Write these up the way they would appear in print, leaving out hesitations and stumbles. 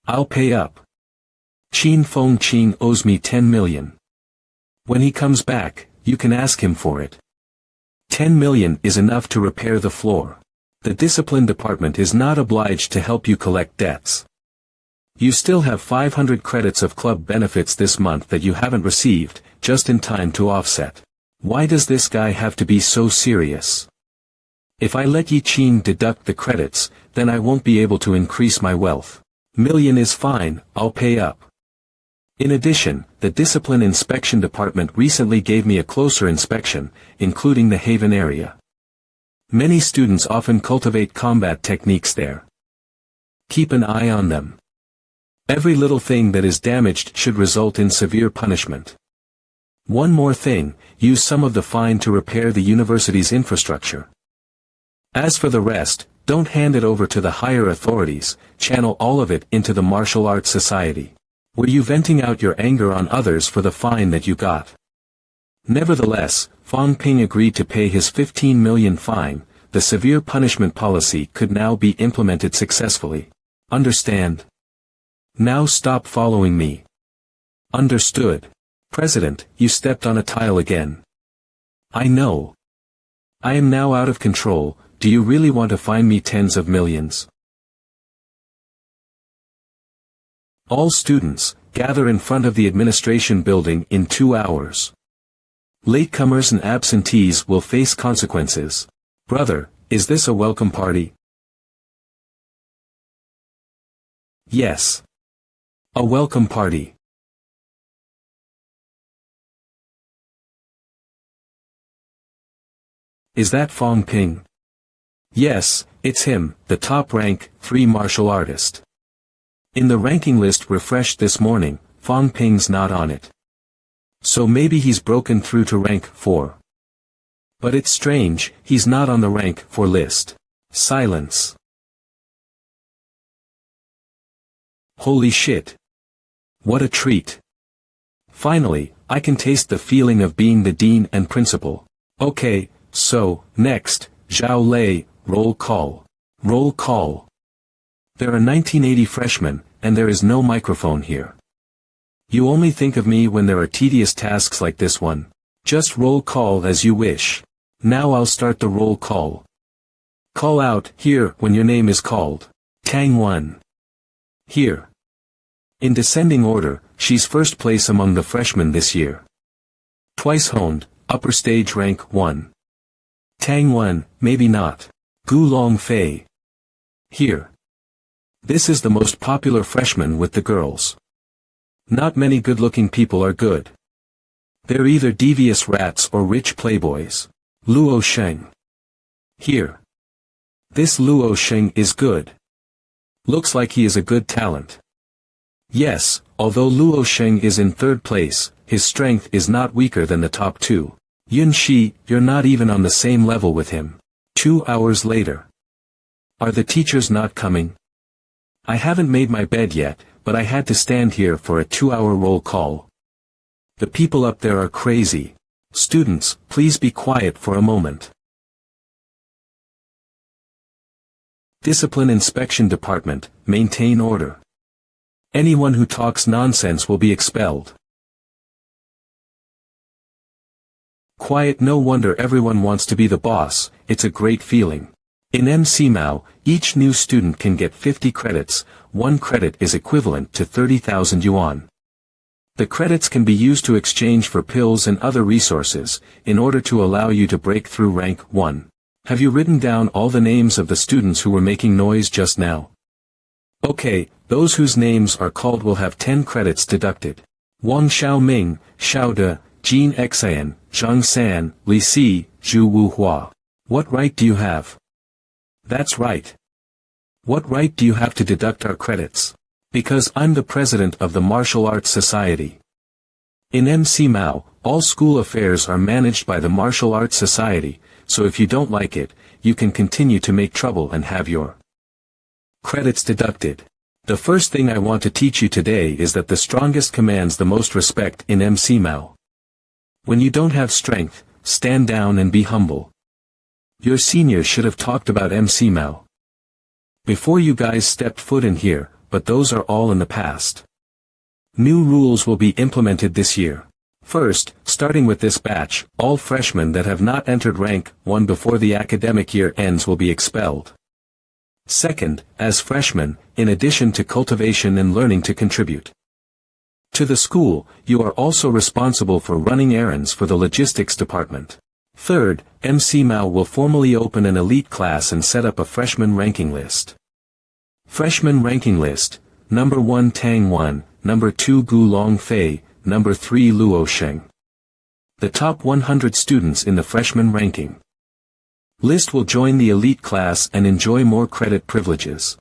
I'll pay up. Qin Feng Qin owes me 10 million. When he comes back, you can ask him for it. 10 million is enough to repair the floor. The discipline department is not obliged to help you collect debts. You still have 500 credits of club benefits this month that you haven't received, just in time to offset. Why does this guy have to be so serious? If I let Yi Qin deduct the credits, then I won't be able to increase my wealth. Million is fine, I'll pay up. In addition, the Discipline Inspection Department recently gave me a closer inspection, including the Haven area. Many students often cultivate combat techniques there. Keep an eye on them. Every little thing that is damaged should result in severe punishment. One more thing, use some of the fine to repair the university's infrastructure. As for the rest, don't hand it over to the higher authorities, channel all of it into the martial arts society. Were you venting out your anger on others for the fine that you got? Nevertheless, Fang Ping agreed to pay his 15 million fine. The severe punishment policy could now be implemented successfully. Understand? Now stop following me. Understood. President, you stepped on a tile again. I know. I am now out of control. Do you really want to fine me tens of millions? All students, gather in front of the administration building in 2 hours. Latecomers and absentees will face consequences. Brother, is this a welcome party? Yes. A welcome party. Is that Fang Ping? Yes, it's him, the top rank, free martial artist. In the ranking list refreshed this morning, Fang Ping's not on it. So maybe he's broken through to rank 4. But it's strange, he's not on the rank 4 list. Silence. Holy shit. What a treat. Finally, I can taste the feeling of being the dean and principal. Okay, so, next, Zhao Lei, roll call. Roll call. There are 1980 freshmen, and there is no microphone here. You only think of me when there are tedious tasks like this one. Just roll call as you wish. Now I'll start the roll call. Call out, here, when your name is called. Tang 1. Here. In descending order, she's first place among the freshmen this year. Twice honed, upper stage rank 1. Tang 1, maybe not. Gu Long Fei. Here. This is the most popular freshman with the girls. Not many good-looking people are good. They're either devious rats or rich playboys. Luo Sheng. Here. This Luo Sheng is good. Looks like he is a good talent. Yes, although Luo Sheng is in 3rd place, his strength is not weaker than the top 2. Yun Shi, you're not even on the same level with him. 2 hours later. Are the teachers not coming? I haven't made my bed yet, but I had to stand here for a 2-hour roll call. The people up there are crazy. Students, please be quiet for a moment. Discipline Inspection Department, maintain order. Anyone who talks nonsense will be expelled. Quiet. No wonder everyone wants to be the boss, it's a great feeling. In MCMAO, each new student can get 50 credits, 1 credit is equivalent to 30,000 yuan. The credits can be used to exchange for pills and other resources, in order to allow you to break through rank 1. Have you written down all the names of the students who were making noise just now? Okay, those whose names are called will have 10 credits deducted. Wang Xiaoming, Xiao De, Jin Xian, Zhang San, Li Si, Zhu Wu Hua. What right do you have? That's right. What right do you have to deduct our credits? Because I'm the president of the Martial Arts Society. In MCMAO, all school affairs are managed by the Martial Arts Society, so if you don't like it, you can continue to make trouble and have your credits deducted. The first thing I want to teach you today is that the strongest commands the most respect in MCMAO. When you don't have strength, stand down and be humble. Your seniors should have talked about MCMAO. Before you guys stepped foot in here, but those are all in the past. New rules will be implemented this year. First, starting with this batch, all freshmen that have not entered rank 1 before the academic year ends will be expelled. Second, as freshmen, in addition to cultivation and learning to contribute to the school, you are also responsible for running errands for the logistics department. Third, MCMAO will formally open an elite class and set up a freshman ranking list. Freshman ranking list: number 1 Tang 1, number 2 Gu Long Fei, number 3 Luo Sheng. The top 100 students in the freshman ranking list will join the elite class and enjoy more credit privileges.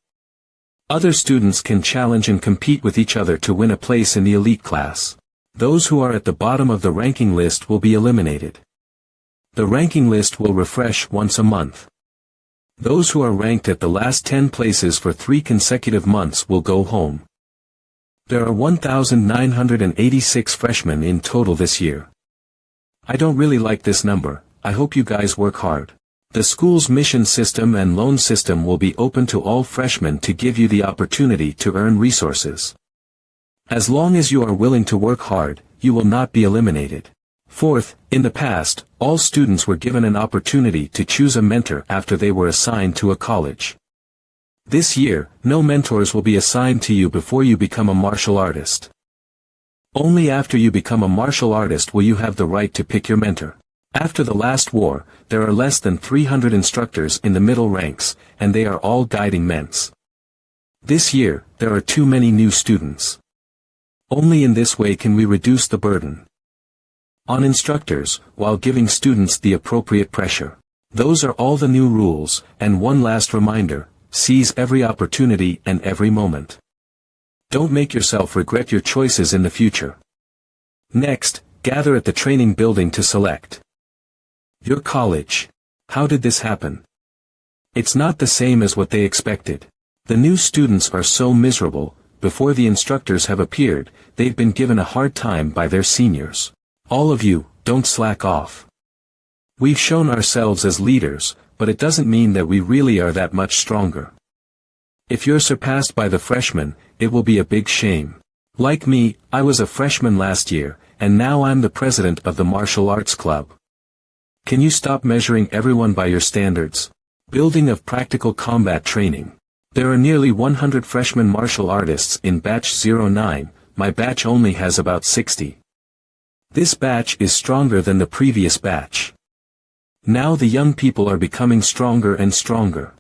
Other students can challenge and compete with each other to win a place in the elite class. Those who are at the bottom of the ranking list will be eliminated. The ranking list will refresh once a month. Those who are ranked at the last 10 places for 3 consecutive months will go home. There are 1,986 freshmen in total this year. I don't really like this number. I hope you guys work hard. The school's mission system and loan system will be open to all freshmen to give you the opportunity to earn resources. As long as you are willing to work hard, you will not be eliminated. Fourth, in the past, all students were given an opportunity to choose a mentor after they were assigned to a college. This year, no mentors will be assigned to you before you become a martial artist. Only after you become a martial artist will you have the right to pick your mentor. After the last war, there are less than 300 instructors in the middle ranks, and they are all guiding ments. This year, there are too many new students. Only in this way can we reduce the burden on instructors, while giving students the appropriate pressure. Those are all the new rules, and one last reminder: seize every opportunity and every moment. Don't make yourself regret your choices in the future. Next, gather at the training building to select your college. How did this happen? It's not the same as what they expected. The new students are so miserable. Before the instructors have appeared, they've been given a hard time by their seniors. All of you, don't slack off. We've shown ourselves as leaders, but it doesn't mean that we really are that much stronger. If you're surpassed by the freshmen, it will be a big shame. Like me, I was a freshman last year, and now I'm the president of the martial arts club. Can you stop measuring everyone by your standards? Building of practical combat training. There are nearly 100 freshman martial artists in batch 09, my batch only has about 60. This batch is stronger than the previous batch. Now the young people are becoming stronger and stronger.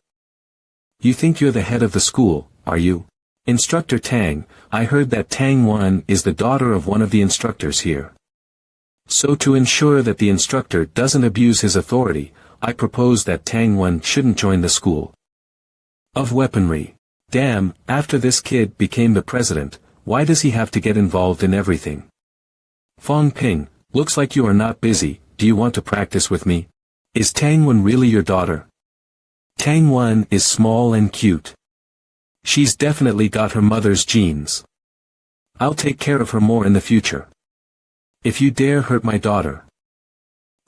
You think you're the head of the school, are you? Instructor Tang, I heard that Tang 1 is the daughter of one of the instructors here. So to ensure that the instructor doesn't abuse his authority, I propose that Tang 1 shouldn't join the school of weaponry. Damn, after this kid became the president, why does he have to get involved in everything? Fong Ping, looks like you are not busy. Do you want to practice with me? Is Tang 1 really your daughter? Tang 1 is small and cute. She's definitely got her mother's genes. I'll take care of her more in the future. If you dare hurt my daughter,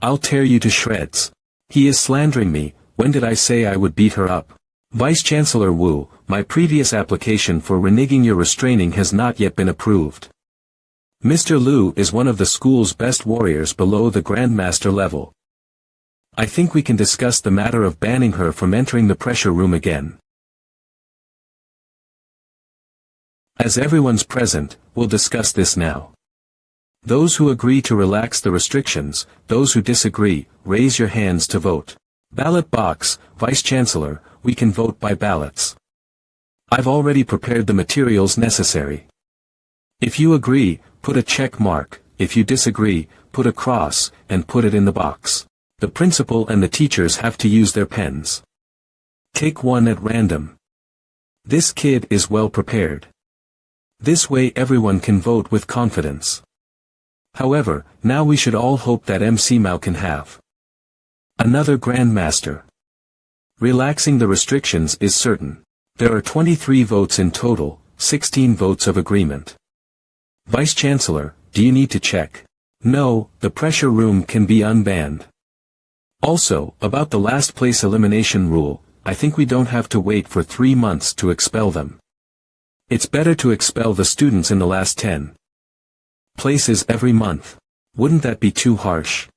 I'll tear you to shreds. He is slandering me. When did I say I would beat her up? Vice Chancellor Wu, my previous application for reneging your restraining has not yet been approved. Mr. Liu is one of the school's best warriors below the Grandmaster level. I think we can discuss the matter of banning her from entering the pressure room again. As everyone's present, we'll discuss this now. Those who agree to relax the restrictions, those who disagree, raise your hands to vote. Ballot box, Vice Chancellor, we can vote by ballots. I've already prepared the materials necessary. If you agree, put a check mark. If you disagree, put a cross, and put it in the box. The principal and the teachers have to use their pens. Take one at random. This kid is well prepared. This way everyone can vote with confidence. However, now we should all hope that MC Mao can have another Grandmaster. Relaxing the restrictions is certain. There are 23 votes in total, 16 votes of agreement. Vice Chancellor, do you need to check? No, the pressure room can be unbanned. Also, about the last place elimination rule, I think we don't have to wait for 3 months to expel them. It's better to expel the students in the last 10 places every month. Wouldn't that be too harsh?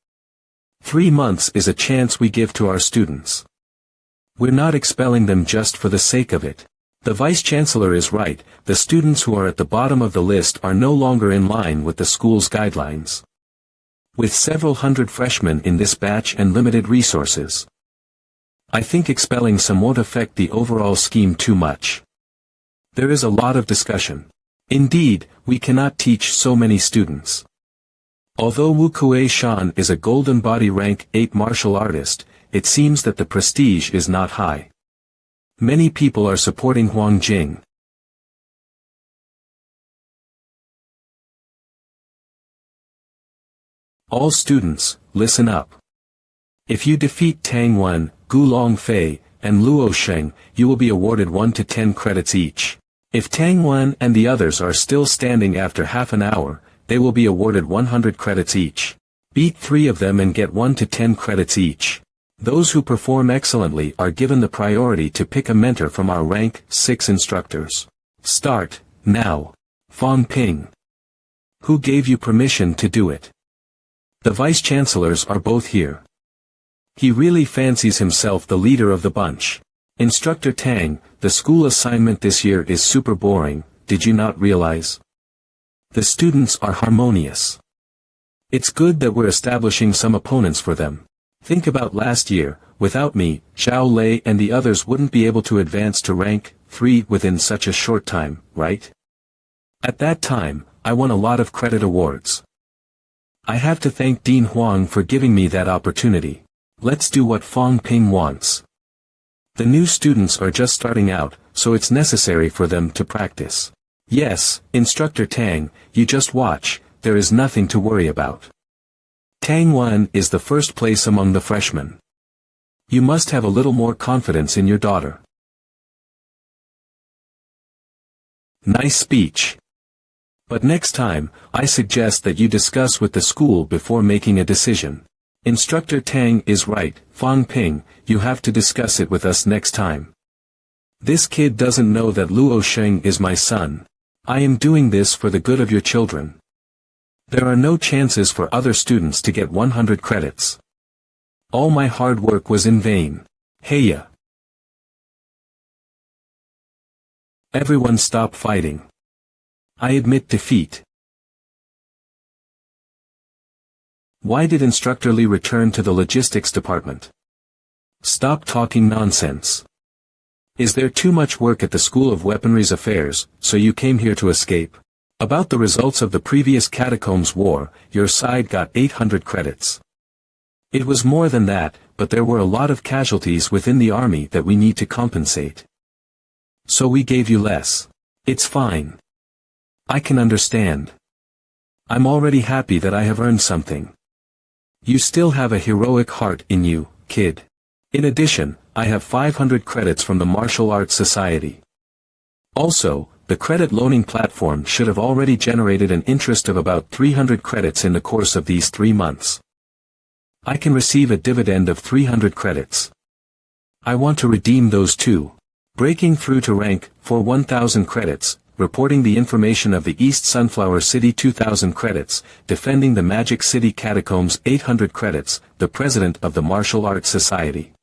3 months is a chance we give to our students. We're not expelling them just for the sake of it. The Vice-Chancellor is right, the students who are at the bottom of the list are no longer in line with the school's guidelines. With several hundred freshmen in this batch and limited resources, I think expelling some won't affect the overall scheme too much. There is a lot of discussion. Indeed, we cannot teach so many students. Although Wu Kuei-shan is a golden body rank 8 martial artist, it seems that the prestige is not high. Many people are supporting Huang Jing. All students, listen up. If you defeat Tang Wen, Gu Longfei, and Luo Sheng, you will be awarded 1 to 10 credits each. If Tang Wen and the others are still standing after half an hour, they will be awarded 100 credits each. Beat 3 of them and get 1 to 10 credits each. Those who perform excellently are given the priority to pick a mentor from our rank 6 instructors. Start, now. Fang Ping. Who gave you permission to do it? The Vice-Chancellors are both here. He really fancies himself the leader of the bunch. Instructor Tang, the school assignment this year is super boring, did you not realize? The students are harmonious. It's good that we're establishing some opponents for them. Think about last year, without me, Zhao Lei and the others wouldn't be able to advance to rank 3 within such a short time, right? At that time, I won a lot of credit awards. I have to thank Dean Huang for giving me that opportunity. Let's do what Fang Ping wants. The new students are just starting out, so it's necessary for them to practice. Yes, Instructor Tang, you just watch, there is nothing to worry about. Tang Wen is the first place among the freshmen. You must have a little more confidence in your daughter. Nice speech. But next time, I suggest that you discuss with the school before making a decision. Instructor Tang is right, Fang Ping, you have to discuss it with us next time. This kid doesn't know that Luo Sheng is my son. I am doing this for the good of your children. There are no chances for other students to get 100 credits. All my hard work was in vain. Heya. Everyone stop fighting. I admit defeat. Why did Instructor Li return to the logistics department? Stop talking nonsense. Is there too much work at the School of Weaponry's affairs, so you came here to escape? About the results of the previous Catacombs war, your side got 800 credits. It was more than that, but there were a lot of casualties within the army that we need to compensate. So we gave you less. It's fine. I can understand. I'm already happy that I have earned something. You still have a heroic heart in you, kid. In addition, I have 500 credits from the Martial Arts Society. Also, the credit loaning platform should have already generated an interest of about 300 credits in the course of these 3 months. I can receive a dividend of 300 credits. I want to redeem those too. Breaking through to rank for 1000 credits, reporting the information of the East Sunflower City 2000 credits, defending the Magic City Catacombs 800 credits, the president of the Martial Arts Society.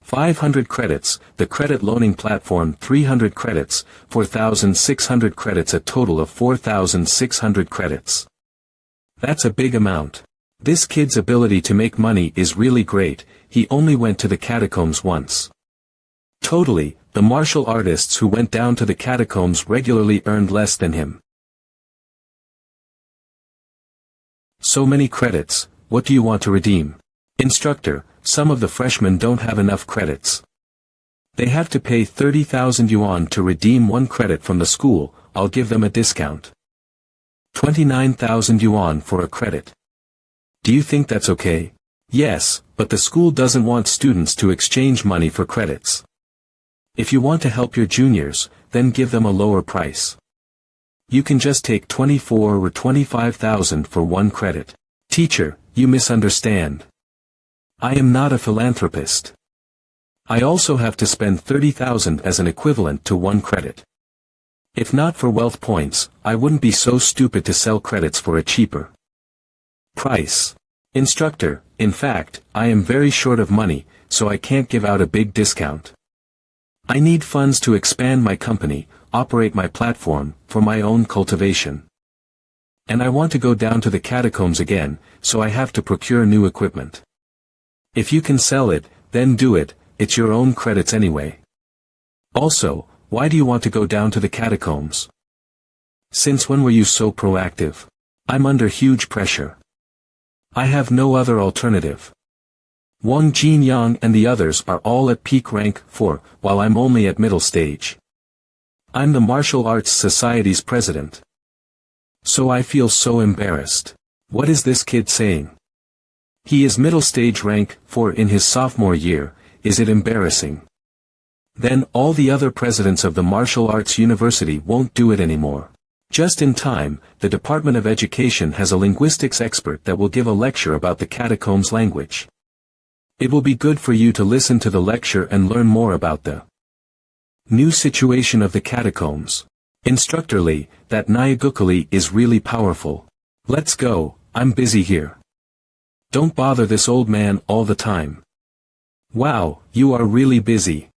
500 credits, the credit loaning platform 300 credits, 4,600 credits, a total of 4,600 credits. That's a big amount. This kid's ability to make money is really great, he only went to the catacombs once. Totally, the martial artists who went down to the catacombs regularly earned less than him. So many credits, what do you want to redeem? Instructor, some of the freshmen don't have enough credits. They have to pay 30,000 yuan to redeem 1 credit from the school, I'll give them a discount. 29,000 yuan for a credit. Do you think that's okay? Yes, but the school doesn't want students to exchange money for credits. If you want to help your juniors, then give them a lower price. You can just take 24 or 25,000 for 1 credit. Teacher, you misunderstand. I am not a philanthropist. I also have to spend 30,000 as an equivalent to 1 credit. If not for wealth points, I wouldn't be so stupid to sell credits for a cheaper price. Instructor, in fact, I am very short of money, so I can't give out a big discount. I need funds to expand my company, operate my platform, for my own cultivation. And I want to go down to the catacombs again, so I have to procure new equipment. If you can sell it, then do it, it's your own credits anyway. Also, why do you want to go down to the catacombs? Since when were you so proactive? I'm under huge pressure. I have no other alternative. Wang Jinyang and the others are all at peak rank 4, while I'm only at middle stage. I'm the Martial Arts Society's president. So I feel so embarrassed. What is this kid saying? He is middle stage rank 4 in his sophomore year, is it embarrassing? Then all the other presidents of the Martial Arts University won't do it anymore. Just in time, the Department of Education has a linguistics expert that will give a lecture about the catacombs language. It will be good for you to listen to the lecture and learn more about the new situation of the catacombs. Instructor Lee, that Nyagukuli is really powerful. Let's go, I'm busy here. Don't bother this old man all the time. Wow, you are really busy.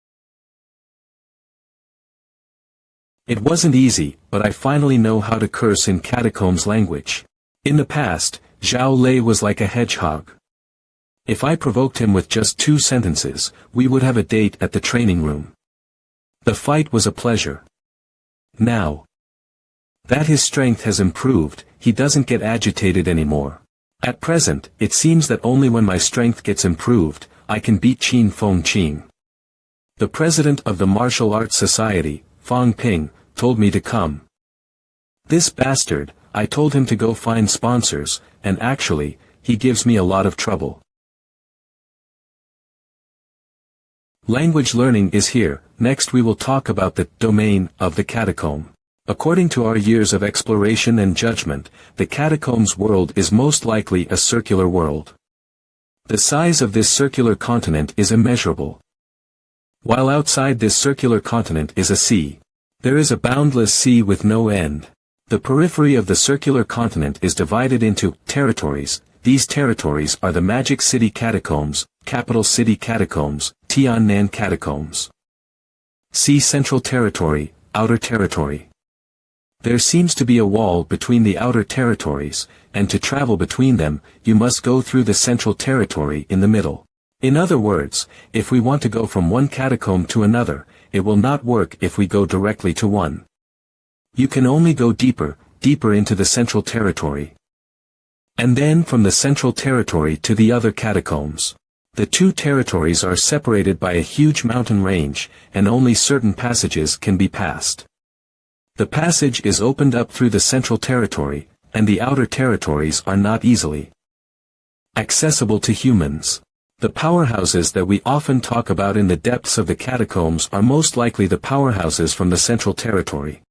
It wasn't easy, but I finally know how to curse in catacombs language. In the past, Zhao Lei was like a hedgehog. If I provoked him with just 2 sentences, we would have a date at the training room. The fight was a pleasure. Now that his strength has improved, he doesn't get agitated anymore. At present, it seems that only when my strength gets improved, I can beat Qin Feng Qing. The president of the Martial Arts Society, Fang Ping, told me to come. This bastard, I told him to go find sponsors, and actually, he gives me a lot of trouble. Language learning is here. Next we will talk about the domain of the catacomb. According to our years of exploration and judgment, the catacombs world is most likely a circular world. The size of this circular continent is immeasurable. While outside this circular continent is a sea. There is a boundless sea with no end. The periphery of the circular continent is divided into territories. These territories are the Magic City Catacombs, Capital City Catacombs, Tiannan Catacombs. See Central Territory, Outer Territory. There seems to be a wall between the outer territories, and to travel between them, you must go through the Central Territory in the middle. In other words, if we want to go from one catacomb to another, it will not work if we go directly to one. You can only go deeper into the Central Territory. And then from the Central Territory to the other catacombs. The 2 territories are separated by a huge mountain range, and only certain passages can be passed. The passage is opened up through the Central Territory, and the outer territories are not easily accessible to humans. The powerhouses that we often talk about in the depths of the catacombs are most likely the powerhouses from the Central Territory.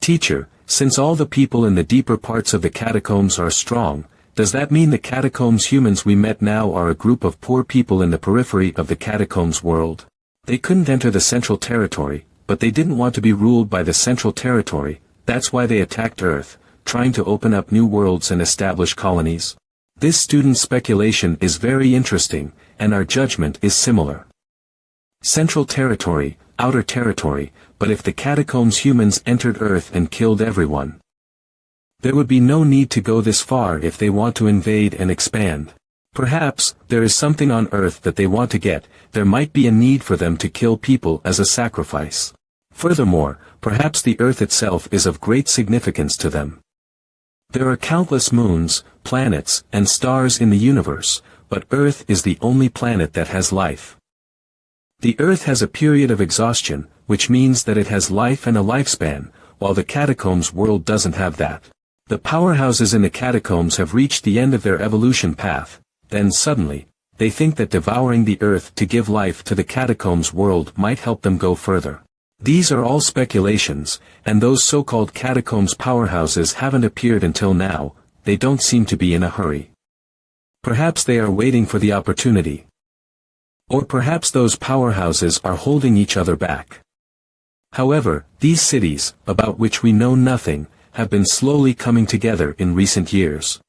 Teacher, since all the people in the deeper parts of the catacombs are strong, does that mean the catacombs humans we met now are a group of poor people in the periphery of the catacombs world? They couldn't enter the Central Territory, but they didn't want to be ruled by the Central Territory, that's why they attacked Earth, trying to open up new worlds and establish colonies. This student's speculation is very interesting, and our judgment is similar. Central Territory, Outer Territory, but if the catacombs humans entered Earth and killed everyone, there would be no need to go this far if they want to invade and expand. Perhaps, there is something on Earth that they want to get, there might be a need for them to kill people as a sacrifice. Furthermore, perhaps the Earth itself is of great significance to them. There are countless moons, planets, and stars in the universe, but Earth is the only planet that has life. The Earth has a period of exhaustion, which means that it has life and a lifespan, while the catacombs world doesn't have that. The powerhouses in the catacombs have reached the end of their evolution path, then suddenly, they think that devouring the Earth to give life to the catacombs world might help them go further. These are all speculations, and those so-called catacombs powerhouses haven't appeared until now, they don't seem to be in a hurry. Perhaps they are waiting for the opportunity. Or perhaps those powerhouses are holding each other back. However, these cities, about which we know nothing, have been slowly coming together in recent years.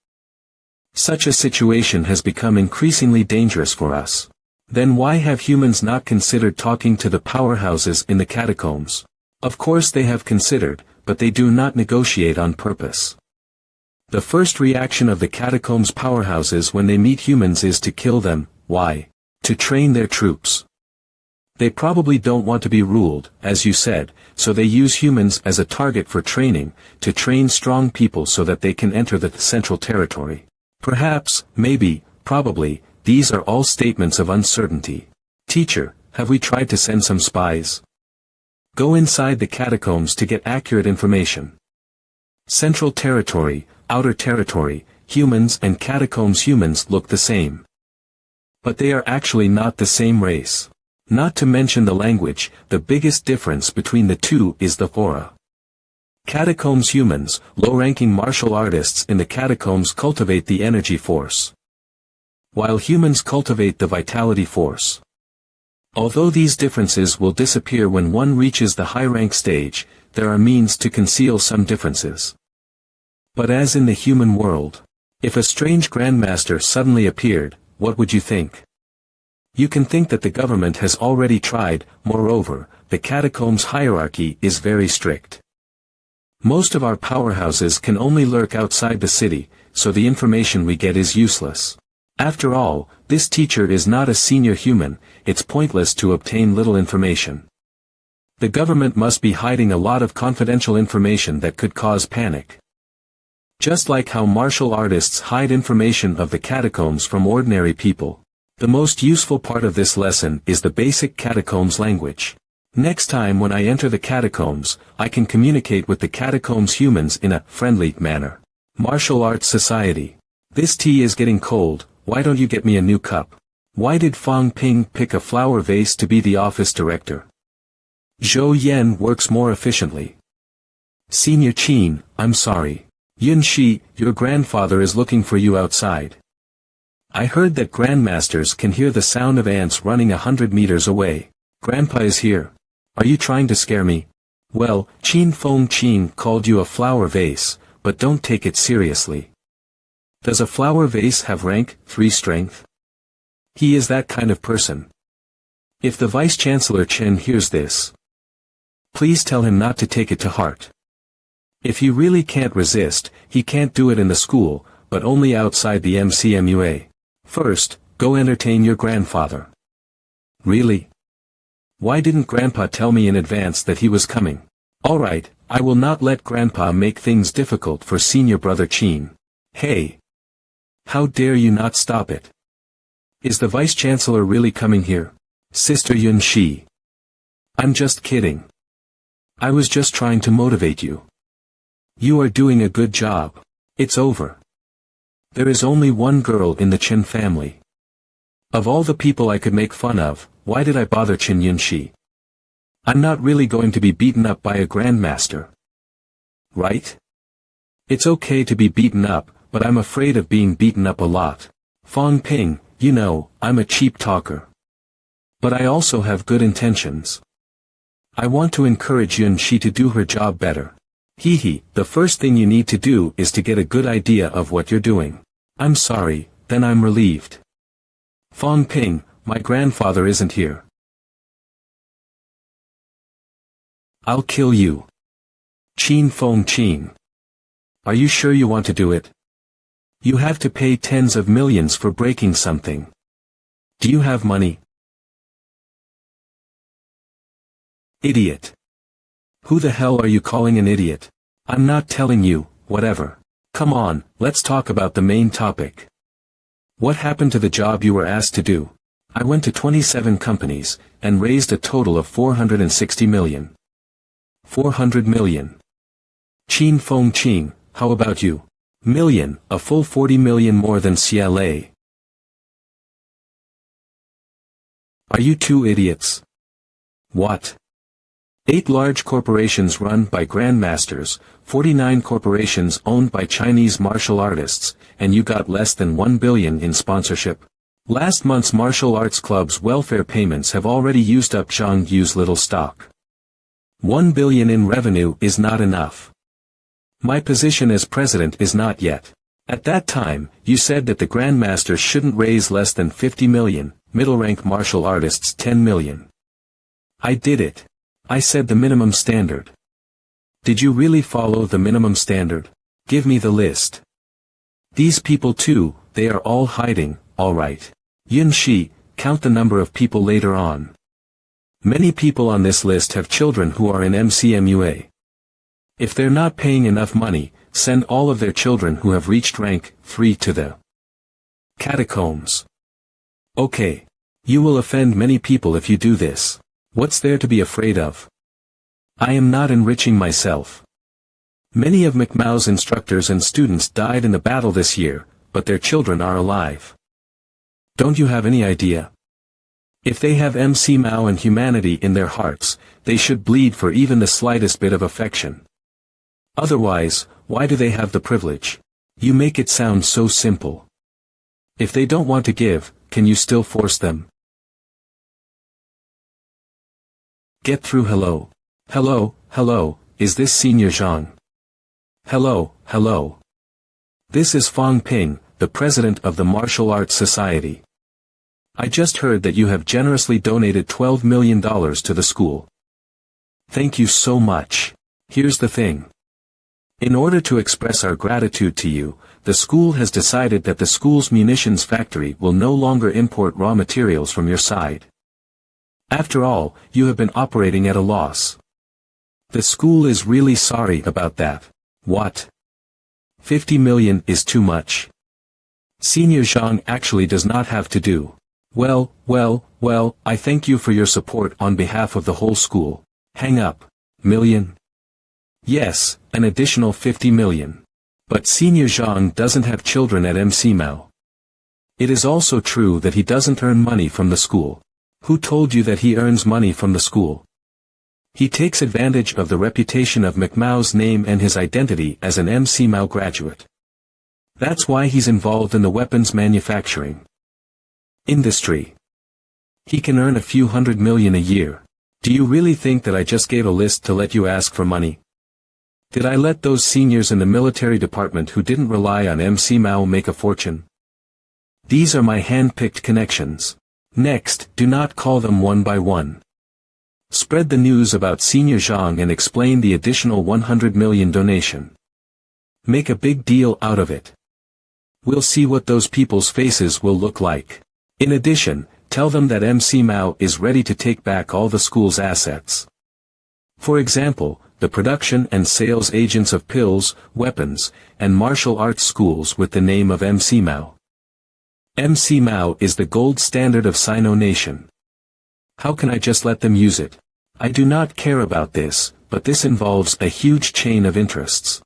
Such a situation has become increasingly dangerous for us. Then why have humans not considered talking to the powerhouses in the catacombs? Of course they have considered, but they do not negotiate on purpose. The first reaction of the catacombs powerhouses when they meet humans is to kill them. Why? To train their troops. They probably don't want to be ruled, as you said, so they use humans as a target for training, to train strong people so that they can enter the central territory. Perhaps, maybe, probably, these are all statements of uncertainty. Teacher, have we tried to send some spies? Go inside the catacombs to get accurate information. Central territory, outer territory, humans and catacombs humans look the same. But they are actually not the same race. Not to mention the language, the biggest difference between the two is the aura. Catacombs humans, low-ranking martial artists in the catacombs cultivate the energy force, while humans cultivate the vitality force. Although these differences will disappear when one reaches the high-rank stage, there are means to conceal some differences. But as in the human world, if a strange grandmaster suddenly appeared, what would you think? You can think that the government has already tried. Moreover, the catacombs hierarchy is very strict. Most of our powerhouses can only lurk outside the city, so the information we get is useless. After all, this teacher is not a senior human, it's pointless to obtain little information. The government must be hiding a lot of confidential information that could cause panic. Just like how martial artists hide information of the catacombs from ordinary people. The most useful part of this lesson is the basic catacombs language. Next time when I enter the catacombs, I can communicate with the catacombs humans in a friendly manner. Martial Arts Society. This tea is getting cold, why don't you get me a new cup? Why did Fang Ping pick a flower vase to be the office director? Zhou Yan works more efficiently. Senior Qin, I'm sorry. Yun Shi, your grandfather is looking for you outside. I heard that grandmasters can hear the sound of ants running 100 meters away. Grandpa is here. Are you trying to scare me? Well, Qin Feng Qin called you a flower vase, but don't take it seriously. Does a flower vase have rank 3 strength? He is that kind of person. If the Vice-Chancellor Chen hears this, please tell him not to take it to heart. If he really can't resist, he can't do it in the school, but only outside the MCMUA. First, go entertain your grandfather. Really? Why didn't Grandpa tell me in advance that he was coming? Alright, I will not let Grandpa make things difficult for senior brother Qin. Hey! How dare you not stop it? Is the Vice-Chancellor really coming here? Sister Yun Shi. I'm just kidding. I was just trying to motivate you. You are doing a good job. It's over. There is only one girl in the Chen family. Of all the people I could make fun of, why did I bother Qin Yun Shi? I'm not really going to be beaten up by a grandmaster. Right? It's okay to be beaten up, but I'm afraid of being beaten up a lot. Fang Ping, you know, I'm a cheap talker. But I also have good intentions. I want to encourage Yun Shi to do her job better. Hee, the first thing you need to do is to get a good idea of what you're doing. I'm sorry, then I'm relieved. Fang Ping, my grandfather isn't here. I'll kill you. Qin Feng Qin. Are you sure you want to do it? You have to pay tens of millions for breaking something. Do you have money? Idiot. Who the hell are you calling an idiot? I'm not telling you, whatever. Come on, let's talk about the main topic. What happened to the job you were asked to do? I went to 27 companies, and raised a total of 460 million. 400 million. Qin Feng Qin, how about you? Million, a full 40 million more than CLA. Are you two idiots? What? 8 large corporations run by grandmasters, 49 corporations owned by Chinese martial artists, and you got less than 1 billion in sponsorship? Last month's martial arts club's welfare payments have already used up Zhang Yu's little stock. 1 billion in revenue is not enough. My position as president is not yet. At that time, you said that the grandmaster shouldn't raise less than 50 million, middle-rank martial artists 10 million. I did it. I said the minimum standard. Did you really follow the minimum standard? Give me the list. These people too, they are all hiding, alright. Yun Shi, count the number of people later on. Many people on this list have children who are in MCMUA. If they're not paying enough money, send all of their children who have reached rank 3 to the Catacombs. Okay. You will offend many people if you do this. What's there to be afraid of? I am not enriching myself. Many of McMao's instructors and students died in the battle this year, but their children are alive. Don't you have any idea? If they have MC Mao and humanity in their hearts, they should bleed for even the slightest bit of affection. Otherwise, why do they have the privilege? You make it sound so simple. If they don't want to give, can you still force them? Get through. Hello. Hello, hello, is this Senior Zhang? Hello, hello. This is Fang Ping, the president of the Martial Arts Society. I just heard that you have generously donated $12 million to the school. Thank you so much. Here's the thing. In order to express our gratitude to you, the school has decided that the school's munitions factory will no longer import raw materials from your side. After all, you have been operating at a loss. The school is really sorry about that. What? 50 million is too much. Senior Zhang actually does not have to do. Well, I thank you for your support on behalf of the whole school. Hang up. Million? Yes, an additional 50 million. But Senior Zhang doesn't have children at MC Mao. It is also true that he doesn't earn money from the school. Who told you that he earns money from the school? He takes advantage of the reputation of McMao's name and his identity as an MC Mao graduate. That's why he's involved in the weapons manufacturing industry. He can earn a few $100 million a year. Do you really think that I just gave a list to let you ask for money? Did I let those seniors in the military department who didn't rely on MC Mao make a fortune? These are my hand-picked connections. Next, do not call them one by one. Spread the news about Senior Zhang and explain the additional 100 million donation. Make a big deal out of it. We'll see what those people's faces will look like. In addition, tell them that MC Mao is ready to take back all the school's assets. For example, the production and sales agents of pills, weapons, and martial arts schools with the name of MC Mao. MC Mao is the gold standard of Sino Nation. How can I just let them use it? I do not care about this, but this involves a huge chain of interests.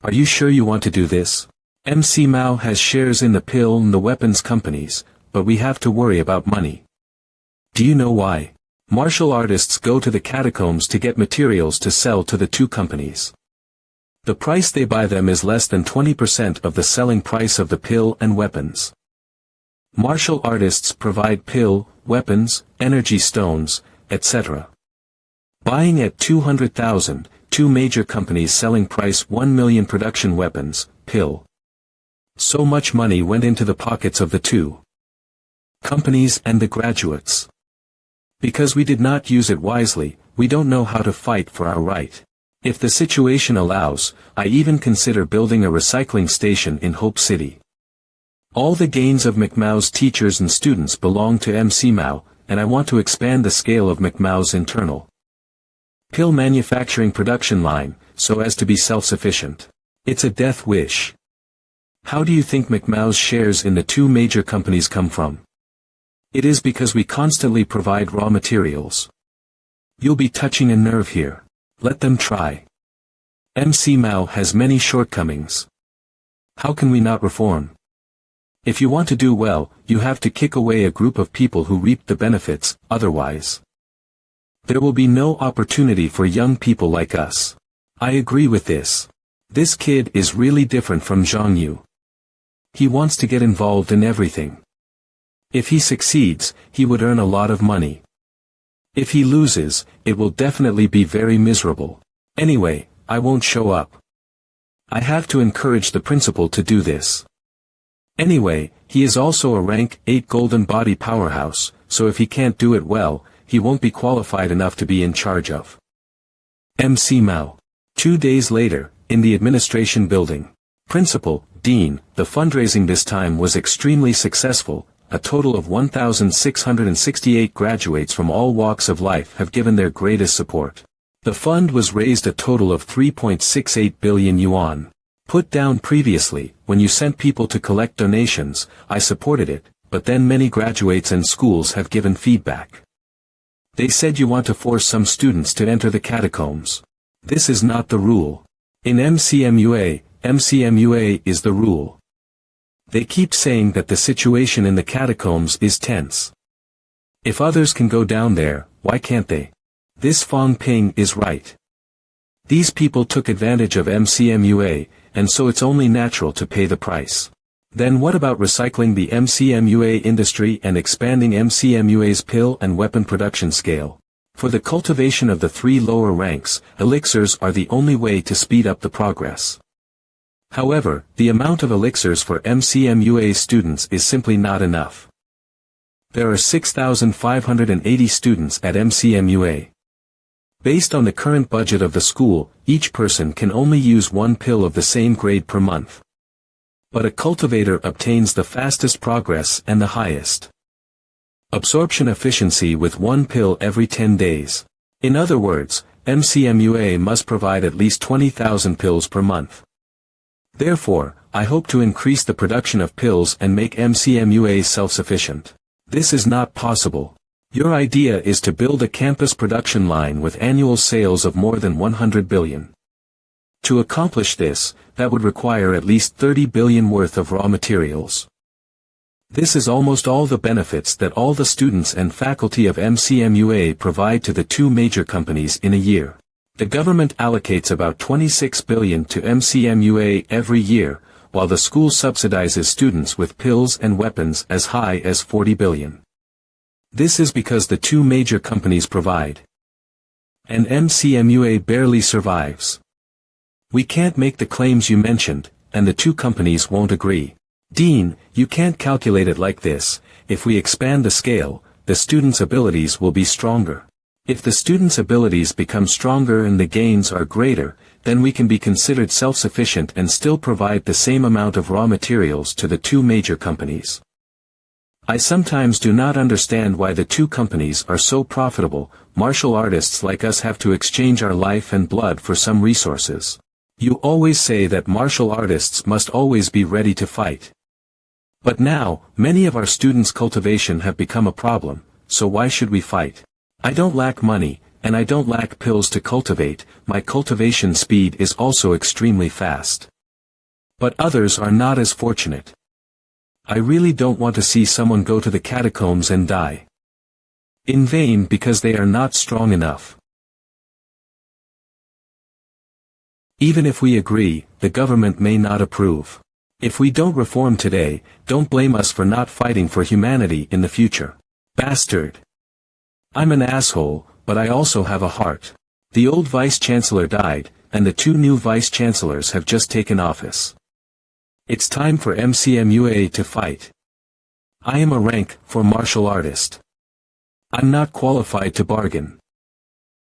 Are you sure you want to do this? MC Mao has shares in the pill and the weapons companies, but we have to worry about money. Do you know why? Martial artists go to the catacombs to get materials to sell to the two companies. The price they buy them is less than 20% of the selling price of the pill and weapons. Martial artists provide pill, weapons, energy stones, etc. Buying at 200,000, two major companies selling price 1 million production weapons, pill. So much money went into the pockets of the two companies and the graduates. Because we did not use it wisely, we don't know how to fight for our right. If the situation allows, I even consider building a recycling station in Hope City. All the gains of McMao's teachers and students belong to MC Mao, and I want to expand the scale of McMao's internal pill manufacturing production line, so as to be self-sufficient. It's a death wish. How do you think McMao's shares in the two major companies come from? It is because we constantly provide raw materials. You'll be touching a nerve here. Let them try. MC Mao has many shortcomings. How can we not reform? If you want to do well, you have to kick away a group of people who reap the benefits, otherwise there will be no opportunity for young people like us. I agree with this. This kid is really different from Zhang Yu. He wants to get involved in everything. If he succeeds, he would earn a lot of money. If he loses, it will definitely be very miserable. Anyway, I won't show up. I have to encourage the principal to do this. Anyway, he is also a rank 8 golden body powerhouse, so if he can't do it well, he won't be qualified enough to be in charge of. MC Mao. 2 days later, in the administration building. Principal, Dean, the fundraising this time was extremely successful. A total of 1,668 graduates from all walks of life have given their greatest support. The fund was raised a total of 3.68 billion yuan. Put down previously, when you sent people to collect donations, I supported it, but then many graduates and schools have given feedback. They said you want to force some students to enter the catacombs. This is not the rule. In MCMUA is the rule. They keep saying that the situation in the catacombs is tense. If others can go down there, why can't they? This Fong Ping is right. These people took advantage of MCMUA, and so it's only natural to pay the price. Then what about recycling the MCMUA industry and expanding MCMUA's pill and weapon production scale? For the cultivation of the 3 lower ranks, elixirs are the only way to speed up the progress. However, the amount of elixirs for MCMUA students is simply not enough. There are 6,580 students at MCMUA. Based on the current budget of the school, each person can only use 1 pill of the same grade per month. But a cultivator obtains the fastest progress and the highest absorption efficiency with 1 pill every 10 days. In other words, MCMUA must provide at least 20,000 pills per month. Therefore, I hope to increase the production of pills and make MCMUA self-sufficient. This is not possible. Your idea is to build a campus production line with annual sales of more than 100 billion. To accomplish this, that would require at least 30 billion worth of raw materials. This is almost all the benefits that all the students and faculty of MCMUA provide to the 2 major companies in a year. The government allocates about 26 billion to MCMUA every year, while the school subsidizes students with pills and weapons as high as 40 billion. This is because the 2 major companies provide. And MCMUA barely survives. We can't make the claims you mentioned, and the 2 companies won't agree. Dean, you can't calculate it like this. If we expand the scale, the students' abilities will be stronger. If the students' abilities become stronger and the gains are greater, then we can be considered self-sufficient and still provide the same amount of raw materials to the 2 major companies. I sometimes do not understand why the 2 companies are so profitable. Martial artists like us have to exchange our life and blood for some resources. You always say that martial artists must always be ready to fight. But now, many of our students' cultivation have become a problem, so why should we fight? I don't lack money, and I don't lack pills to cultivate. My cultivation speed is also extremely fast. But others are not as fortunate. I really don't want to see someone go to the catacombs and die in vain because they are not strong enough. Even if we agree, the government may not approve. If we don't reform today, don't blame us for not fighting for humanity in the future. Bastard. I'm an asshole, but I also have a heart. The old vice-chancellor died, and the 2 new vice-chancellors have just taken office. It's time for MCMUA to fight. I am a rank 4 martial artist. I'm not qualified to bargain.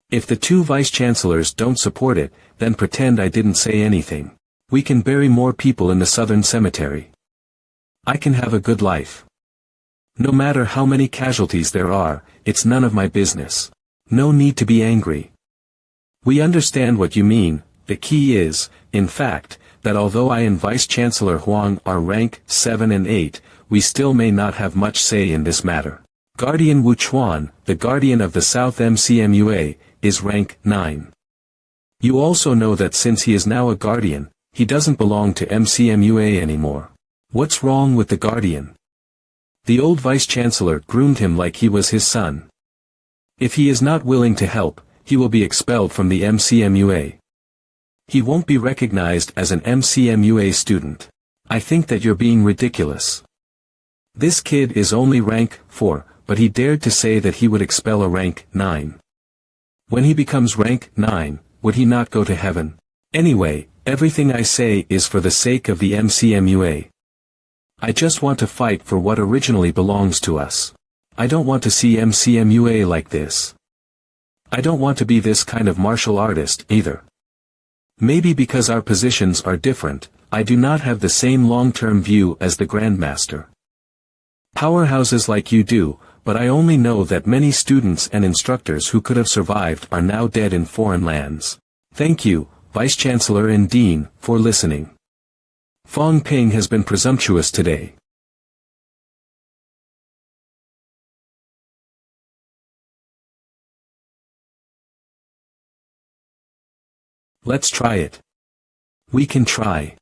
If the 2 vice-chancellors don't support it, then pretend I didn't say anything. We can bury more people in the southern cemetery. I can have a good life. No matter how many casualties there are, it's none of my business. No need to be angry. We understand what you mean. The key is, in fact, that although I and Vice-Chancellor Huang are rank 7 and 8, we still may not have much say in this matter. Guardian Wu Chuan, the guardian of the South MCMUA, is rank 9. You also know that since he is now a guardian, he doesn't belong to MCMUA anymore. What's wrong with the guardian? The old vice-chancellor groomed him like he was his son. If he is not willing to help, he will be expelled from the MCMUA. He won't be recognized as an MCMUA student. I think that you're being ridiculous. This kid is only rank 4, but he dared to say that he would expel a rank 9. When he becomes rank 9, would he not go to heaven? Anyway, everything I say is for the sake of the MCMUA. I just want to fight for what originally belongs to us. I don't want to see MCMUA like this. I don't want to be this kind of martial artist either. Maybe because our positions are different, I do not have the same long-term view as the Grandmaster. Powerhouses like you do, but I only know that many students and instructors who could have survived are now dead in foreign lands. Thank you, Vice-Chancellor and Dean, for listening. Fong Ping has been presumptuous today. Let's try it. We can try.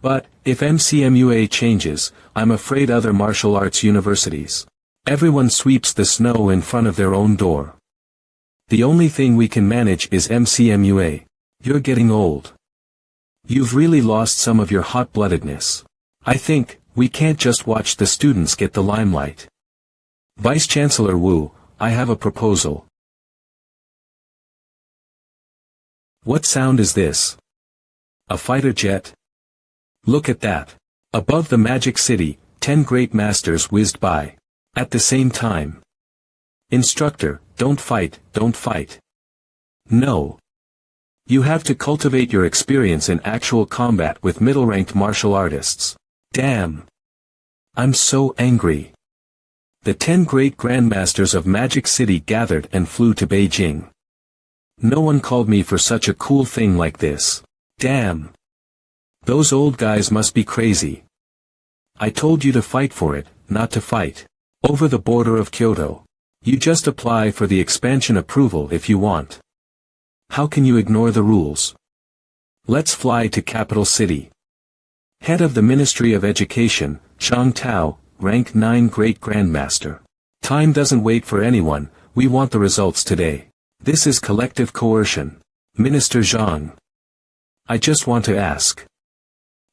But, if MCMUA changes, I'm afraid other martial arts universities. Everyone sweeps the snow in front of their own door. The only thing we can manage is MCMUA. You're getting old. You've really lost some of your hot-bloodedness. I think, we can't just watch the students get the limelight. Vice-Chancellor Wu, I have a proposal. What sound is this? A fighter jet? Look at that. Above the Magic City, 10 great masters whizzed by. At the same time. Instructor, don't fight, don't fight. No. You have to cultivate your experience in actual combat with middle-ranked martial artists. Damn. I'm so angry. The 10 great grandmasters of Magic City gathered and flew to Beijing. No one called me for such a cool thing like this. Damn. Those old guys must be crazy. I told you to fight for it, not to fight. Over the border of Kyoto. You just apply for the expansion approval if you want. How can you ignore the rules? Let's fly to capital city. Head of the Ministry of Education, Zhang Tao, rank 9 Great Grandmaster. Time doesn't wait for anyone, we want the results today. This is collective coercion. Minister Zhang. I just want to ask.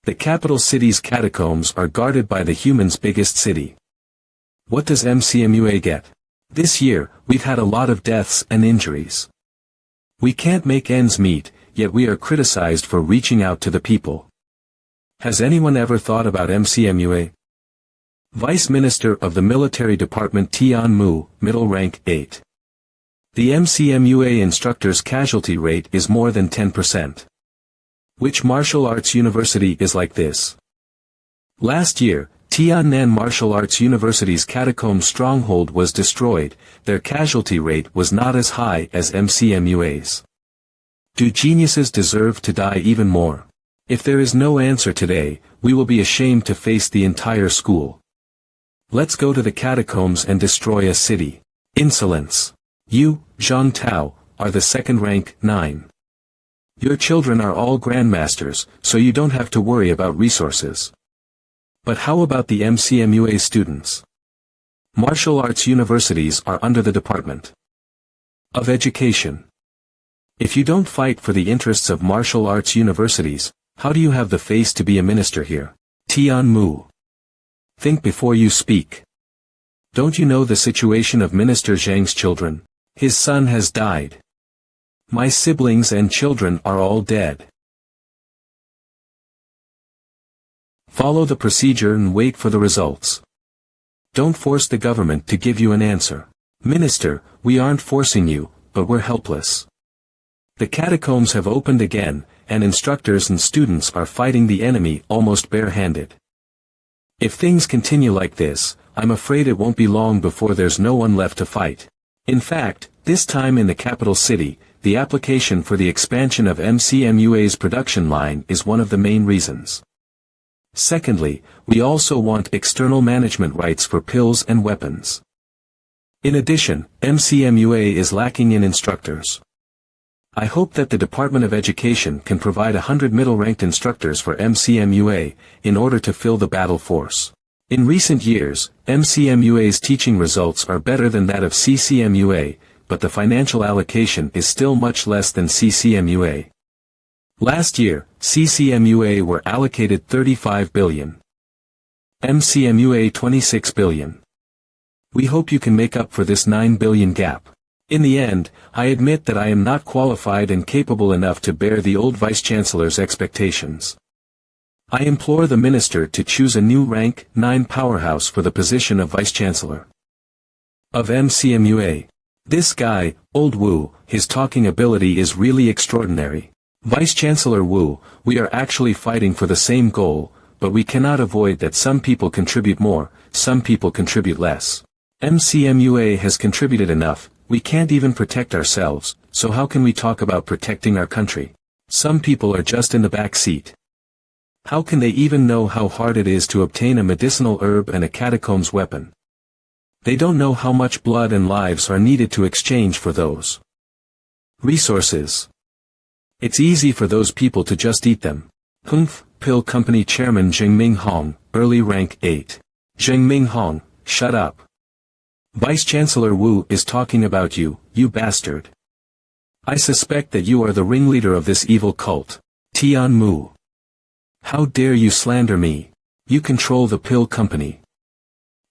The capital city's catacombs are guarded by the human's biggest city. What does MCMUA get? This year, we've had a lot of deaths and injuries. We can't make ends meet, yet we are criticized for reaching out to the people. Has anyone ever thought about MCMUA? Vice Minister of the Military Department Tian Mu, middle rank 8. The MCMUA instructor's casualty rate is more than 10%. Which martial arts university is like this? Last year, Tiannan Martial Arts University's Catacombs stronghold was destroyed, their casualty rate was not as high as MCMUA's. Do geniuses deserve to die even more? If there is no answer today, we will be ashamed to face the entire school. Let's go to the catacombs and destroy a city. Insolence. You, Zhang Tao, are the second rank 9. Your children are all grandmasters, so you don't have to worry about resources. But how about the MCMUA students? Martial arts universities are under the Department of Education. If you don't fight for the interests of martial arts universities, how do you have the face to be a minister here? Tian Mu. Think before you speak. Don't you know the situation of Minister Zhang's children? His son has died. My siblings and children are all dead. Follow the procedure and wait for the results. Don't force the government to give you an answer. Minister, we aren't forcing you, but we're helpless. The catacombs have opened again, and instructors and students are fighting the enemy almost barehanded. If things continue like this, I'm afraid it won't be long before there's no one left to fight. In fact, this time in the capital city, the application for the expansion of MCMUA's production line is one of the main reasons. Secondly, we also want external management rights for pills and weapons. In addition, MCMUA is lacking in instructors. I hope that the Department of Education can provide 100 middle-ranked instructors for MCMUA, in order to fill the battle force. In recent years, MCMUA's teaching results are better than that of CCMUA, but the financial allocation is still much less than CCMUA. Last year, CCMUA were allocated 35 billion. MCMUA 26 billion. We hope you can make up for this 9 billion gap. In the end, I admit that I am not qualified and capable enough to bear the old Vice-Chancellor's expectations. I implore the Minister to choose a new rank 9 powerhouse for the position of Vice-Chancellor of MCMUA. This guy, Old Wu, his talking ability is really extraordinary. Vice-Chancellor Wu, we are actually fighting for the same goal, but we cannot avoid that some people contribute more, some people contribute less. MCMUA has contributed enough, we can't even protect ourselves, so how can we talk about protecting our country? Some people are just in the back seat. How can they even know how hard it is to obtain a medicinal herb and a catacombs weapon? They don't know how much blood and lives are needed to exchange for those resources. It's easy for those people to just eat them. Humph, Pill Company Chairman Zhengming Hong, early rank 8. Zhengming Hong, shut up. Vice-Chancellor Wu is talking about you, you bastard. I suspect that you are the ringleader of this evil cult. Tian Mu. How dare you slander me? You control the pill company.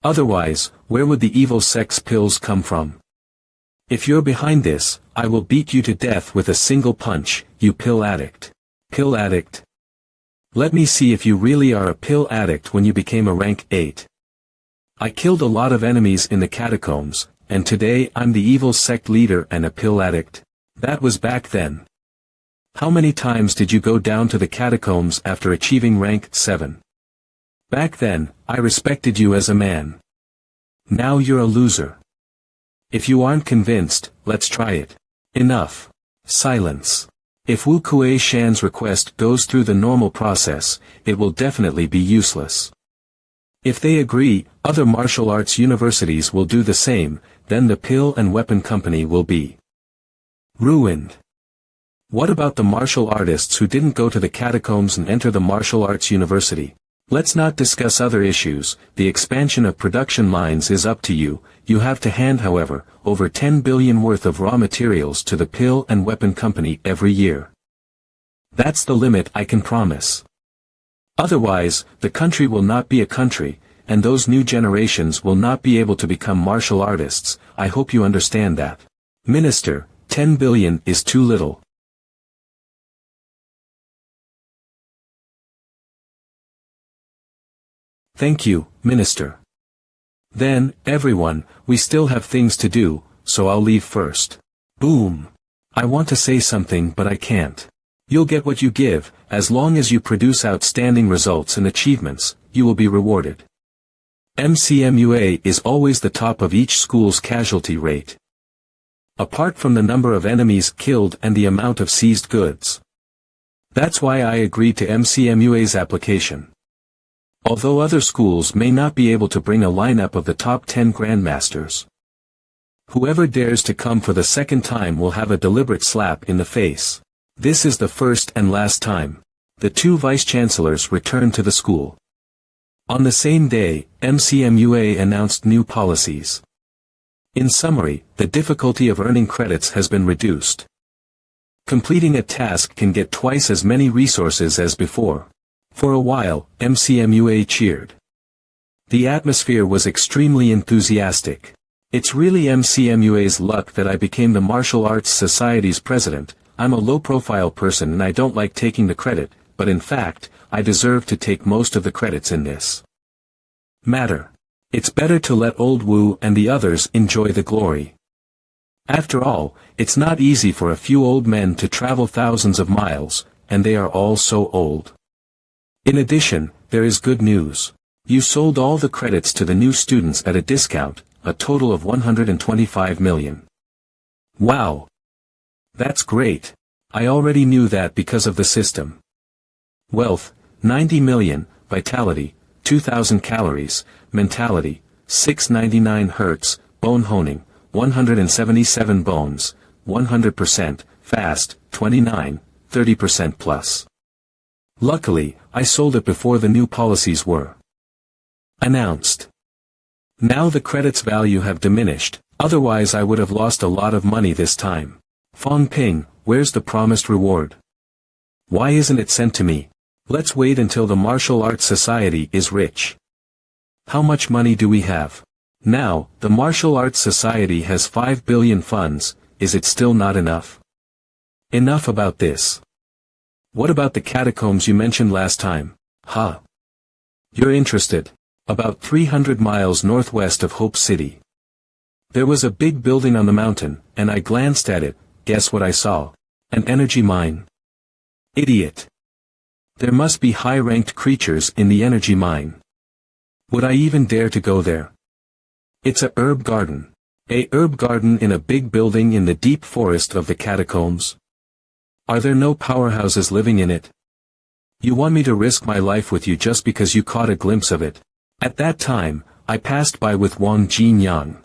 Otherwise, where would the evil sex pills come from? If you're behind this, I will beat you to death with a single punch, you pill addict. Pill addict? Let me see if you really are a pill addict when you became a rank 8. I killed a lot of enemies in the catacombs, and today I'm the evil sect leader and a pill addict. That was back then. How many times did you go down to the catacombs after achieving rank 7? Back then, I respected you as a man. Now you're a loser. If you aren't convinced, let's try it. Enough. Silence. If Wu Kuei Shan's request goes through the normal process, it will definitely be useless. If they agree, other martial arts universities will do the same, then the pill and weapon company will be ruined. What about the martial artists who didn't go to the catacombs and enter the martial arts university? Let's not discuss other issues, the expansion of production lines is up to you, you have to hand however, over 10 billion worth of raw materials to the pill and weapon company every year. That's the limit I can promise. Otherwise, the country will not be a country, and those new generations will not be able to become martial artists. I hope you understand that. Minister, 10 billion is too little. Thank you, Minister. Then, everyone, we still have things to do, so I'll leave first. Boom. I want to say something but I can't. You'll get what you give, as long as you produce outstanding results and achievements, you will be rewarded. MCMUA is always the top of each school's casualty rate. Apart from the number of enemies killed and the amount of seized goods. That's why I agreed to MCMUA's application. Although other schools may not be able to bring a lineup of the top 10 grandmasters. Whoever dares to come for the second time will have a deliberate slap in the face. This is the first and last time. The 2 vice-chancellors returned to the school. On the same day, MCMUA announced new policies. In summary, the difficulty of earning credits has been reduced. Completing a task can get twice as many resources as before. For a while, MCMUA cheered. The atmosphere was extremely enthusiastic. It's really MCMUA's luck that I became the Martial Arts Society's president. I'm a low-profile person and I don't like taking the credit, but in fact, I deserve to take most of the credits in this matter. It's better to let Old Wu and the others enjoy the glory. After all, it's not easy for a few old men to travel thousands of miles, and they are all so old. In addition, there is good news. You sold all the credits to the new students at a discount, a total of 125 million. Wow! That's great. I already knew that because of the system. Wealth, 90 million, vitality, 2000 calories, mentality, 699 hertz, bone honing, 177 bones, 100%, fast, 29, 30% plus. Luckily, I sold it before the new policies were announced. Now the credits value have diminished, otherwise I would have lost a lot of money this time. Fong Ping, where's the promised reward? Why isn't it sent to me? Let's wait until the Martial Arts Society is rich. How much money do we have? Now, the Martial Arts Society has 5 billion funds, is it still not enough? Enough about this. What about the catacombs you mentioned last time? Huh? You're interested. About 300 miles northwest of Hope City. There was a big building on the mountain, and I glanced at it. Guess what I saw? An energy mine. Idiot. There must be high-ranked creatures in the energy mine. Would I even dare to go there? It's a herb garden. A herb garden in a big building in the deep forest of the catacombs? Are there no powerhouses living in it? You want me to risk my life with you just because you caught a glimpse of it? At that time, I passed by with Wang Jinyang.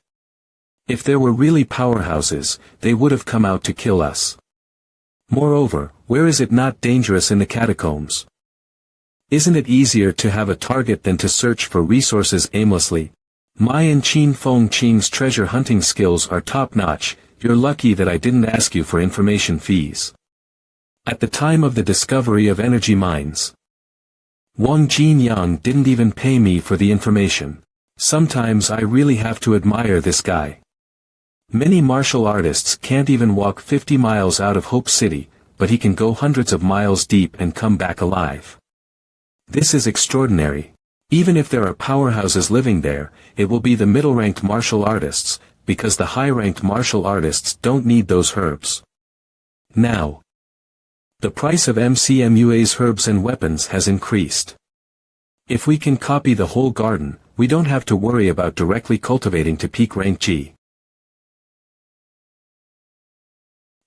If there were really powerhouses, they would have come out to kill us. Moreover, where is it not dangerous in the catacombs? Isn't it easier to have a target than to search for resources aimlessly? My and Qin Feng Qing's treasure hunting skills are top-notch. You're lucky that I didn't ask you for information fees. At the time of the discovery of energy mines, Wang Jinyang didn't even pay me for the information. Sometimes I really have to admire this guy. Many martial artists can't even walk 50 miles out of Hope City, but he can go hundreds of miles deep and come back alive. This is extraordinary. Even if there are powerhouses living there, it will be the middle-ranked martial artists, because the high-ranked martial artists don't need those herbs. Now, the price of MCMUA's herbs and weapons has increased. If we can copy the whole garden, we don't have to worry about directly cultivating to peak rank G.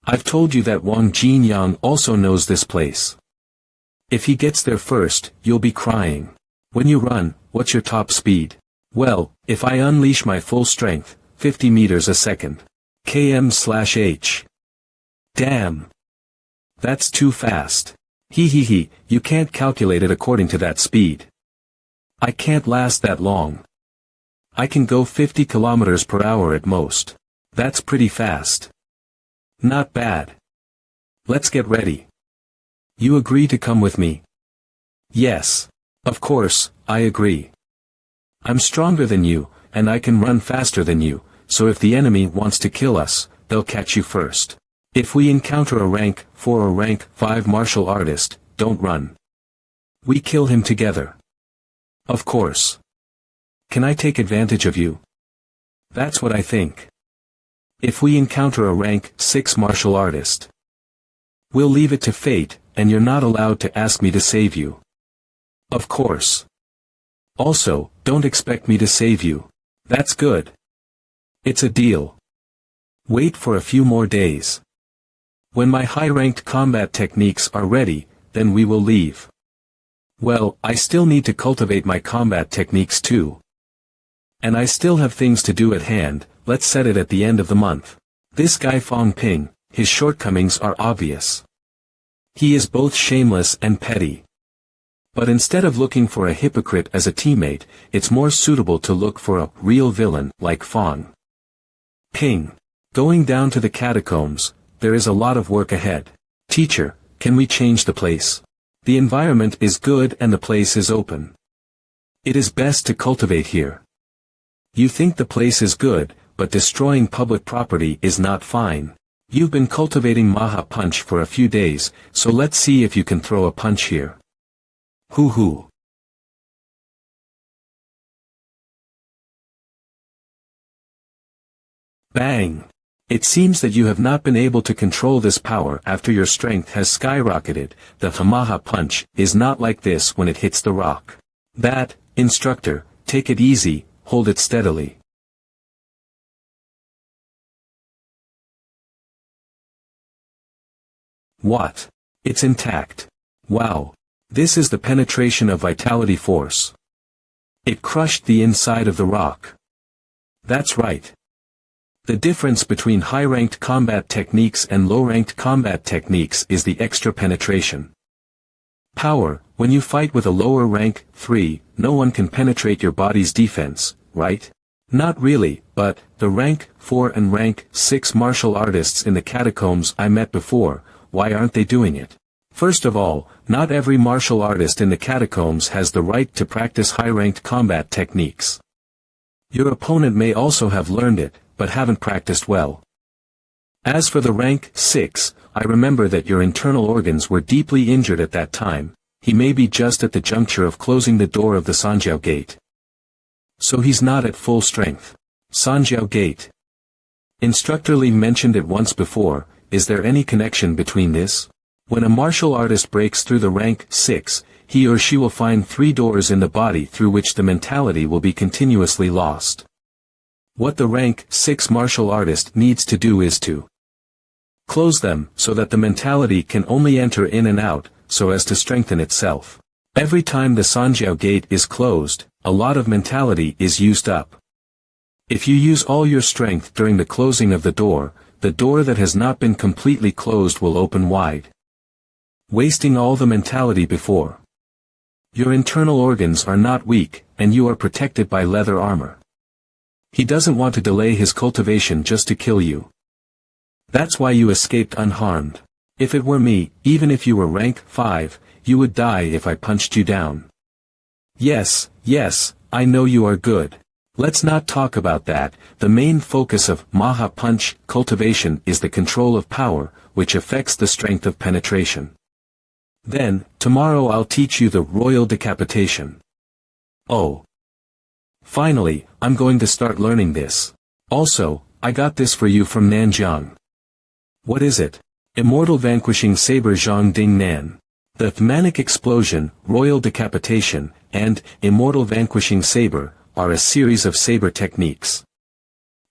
I've told you that Wang Jinyang also knows this place. If he gets there first, you'll be crying. When you run, what's your top speed? Well, if I unleash my full strength, 50 meters a second. km/h. Damn. That's too fast. He, you can't calculate it according to that speed. I can't last that long. I can go 50 kilometers per hour at most. That's pretty fast. Not bad. Let's get ready. You agree to come with me? Yes. Of course, I agree. I'm stronger than you, and I can run faster than you, so if the enemy wants to kill us, they'll catch you first. If we encounter a rank 4 or rank 5 martial artist, don't run. We kill him together. Of course. Can I take advantage of you? That's what I think. If we encounter a rank 6 martial artist, we'll leave it to fate, and you're not allowed to ask me to save you. Of course. Also, don't expect me to save you. That's good. It's a deal. Wait for a few more days. When my high-ranked combat techniques are ready, then we will leave. Well, I still need to cultivate my combat techniques too. And I still have things to do at hand. Let's set it at the end of the month. This guy Fong Ping, his shortcomings are obvious. He is both shameless and petty. But instead of looking for a hypocrite as a teammate, it's more suitable to look for a real villain like Fong Ping. Going down to the catacombs, there is a lot of work ahead. Teacher, can we change the place? The environment is good and the place is open. It is best to cultivate here. You think the place is good, but destroying public property is not fine. You've been cultivating Maha Punch for a few days, so let's see if you can throw a punch here. Hoo. Bang! It seems that you have not been able to control this power after your strength has skyrocketed. The Maha Punch is not like this when it hits the rock. That, instructor, take it easy, hold it steadily. What? It's intact. Wow. This is the penetration of vitality force. It crushed the inside of the rock. That's right. The difference between high-ranked combat techniques and low-ranked combat techniques is the extra penetration. Power, when you fight with a lower rank 3, no one can penetrate your body's defense, right? Not really, but the rank 4 and rank 6 martial artists in the catacombs I met before, why aren't they doing it? First of all, not every martial artist in the catacombs has the right to practice high-ranked combat techniques. Your opponent may also have learned it, but haven't practiced well. As for the rank 6, I remember that your internal organs were deeply injured at that time. He may be just at the juncture of closing the door of the Sanjiao gate. So he's not at full strength. Sanjiao gate. Instructor Li mentioned it once before. Is there any connection between this? When a martial artist breaks through the rank 6, he or she will find 3 doors in the body through which the mentality will be continuously lost. What the rank 6 martial artist needs to do is to close them so that the mentality can only enter in and out, so as to strengthen itself. Every time the Sanjiao gate is closed, a lot of mentality is used up. If you use all your strength during the closing of the door that has not been completely closed will open wide, wasting all the mentality before. Your internal organs are not weak, and you are protected by leather armor. He doesn't want to delay his cultivation just to kill you. That's why you escaped unharmed. If it were me, even if you were rank 5, you would die if I punched you down. Yes, I know you are good. Let's not talk about that. The main focus of Maha Punch cultivation is the control of power, which affects the strength of penetration. Then, tomorrow I'll teach you the royal decapitation. Oh. Finally, I'm going to start learning this. Also, I got this for you from Nanjiang. What is it? Immortal Vanquishing Saber Zhang Ding Nan. The Manic Explosion, Royal Decapitation, and Immortal Vanquishing Saber are a series of saber techniques.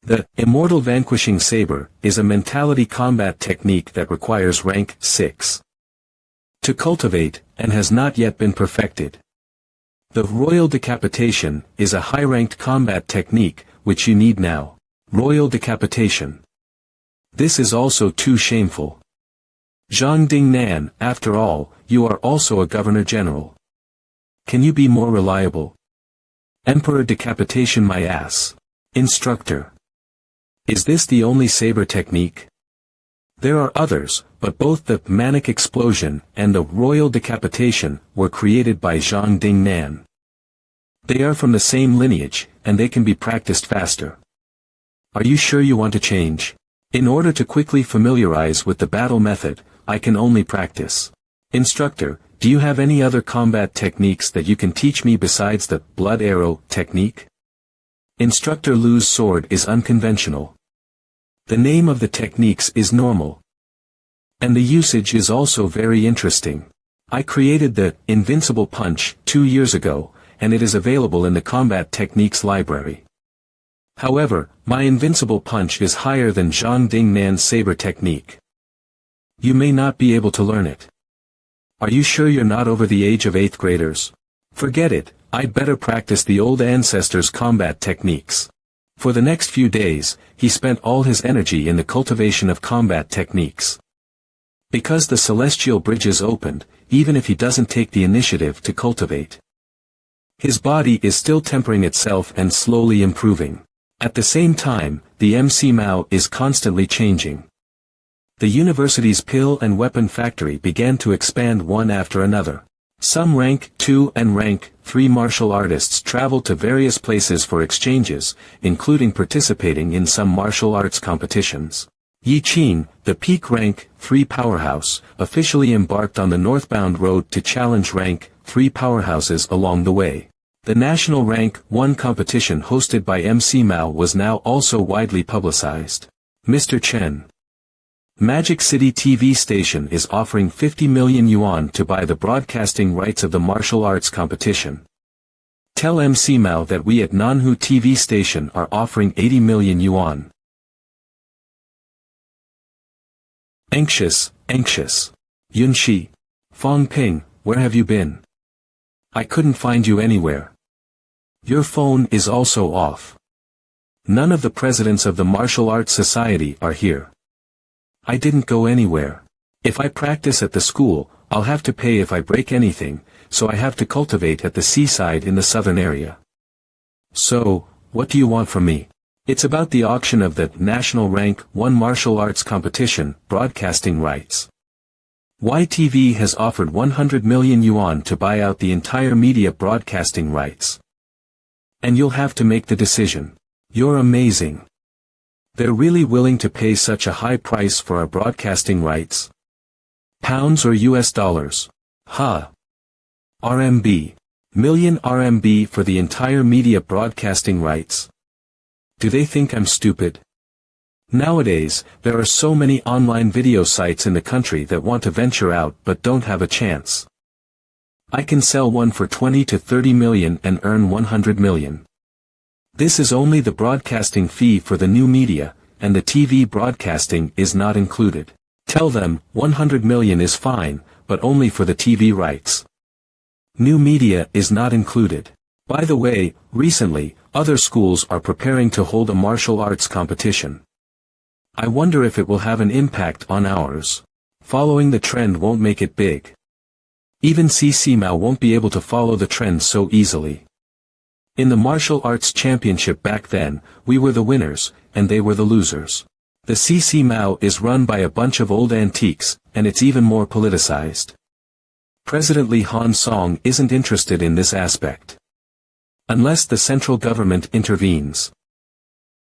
The Immortal Vanquishing Saber is a mentality combat technique that requires rank 6 to cultivate, and has not yet been perfected. The Royal Decapitation is a high-ranked combat technique, which you need now. Royal Decapitation. This is also too shameful. Zhang Ding Nan, after all, you are also a Governor General. Can you be more reliable? Emperor Decapitation my ass. Instructor. Is this the only saber technique? There are others, but both the Manic Explosion and the Royal Decapitation were created by Zhang Ding Nan. They are from the same lineage, and they can be practiced faster. Are you sure you want to change? In order to quickly familiarize with the battle method, I can only practice. Instructor, do you have any other combat techniques that you can teach me besides the blood arrow technique? Instructor Lu's sword is unconventional. The name of the techniques is normal. And the usage is also very interesting. I created the Invincible Punch 2 years ago, and it is available in the Combat Techniques library. However, my Invincible Punch is higher than Zhang Ding Nan's saber technique. You may not be able to learn it. Are you sure you're not over the age of 8th graders? Forget it, I'd better practice the old ancestors' combat techniques. For the next few days, he spent all his energy in the cultivation of combat techniques. Because the celestial bridges opened, even if he doesn't take the initiative to cultivate, his body is still tempering itself and slowly improving. At the same time, the MC Mao is constantly changing. The university's pill and weapon factory began to expand one after another. Some rank 2 and rank 3 martial artists traveled to various places for exchanges, including participating in some martial arts competitions. Yi Qin, the peak rank 3 powerhouse, officially embarked on the northbound road to challenge rank 3 powerhouses along the way. The national rank 1 competition hosted by MC Mao was now also widely publicized. Mr. Chen. Magic City TV station is offering 50 million yuan to buy the broadcasting rights of the martial arts competition. Tell MC Mao that we at MANHWA TV station are offering 80 million yuan. Anxious. Yunxi. Fong Ping, where have you been? I couldn't find you anywhere. Your phone is also off. None of the presidents of the Martial Arts Society are here. I didn't go anywhere. If I practice at the school, I'll have to pay if I break anything, so I have to cultivate at the seaside in the southern area. So, what do you want from me? It's about the auction of the National Rank 1 Martial Arts Competition, broadcasting rights. YTV has offered 100 million yuan to buy out the entire media broadcasting rights. And you'll have to make the decision. You're amazing. They're really willing to pay such a high price for our broadcasting rights? Pounds or US dollars? Huh. RMB. Million RMB for the entire media broadcasting rights? Do they think I'm stupid? Nowadays, there are so many online video sites in the country that want to venture out but don't have a chance. I can sell one for 20 to 30 million and earn 100 million. This is only the broadcasting fee for the new media, and the TV broadcasting is not included. Tell them, 100 million is fine, but only for the TV rights. New media is not included. By the way, recently, other schools are preparing to hold a martial arts competition. I wonder if it will have an impact on ours. Following the trend won't make it big. Even CCMAO won't be able to follow the trend so easily. In the martial arts championship back then, we were the winners, and they were the losers. The CCMAO is run by a bunch of old antiques, and it's even more politicized. President Lee Han-song isn't interested in this aspect. Unless the central government intervenes.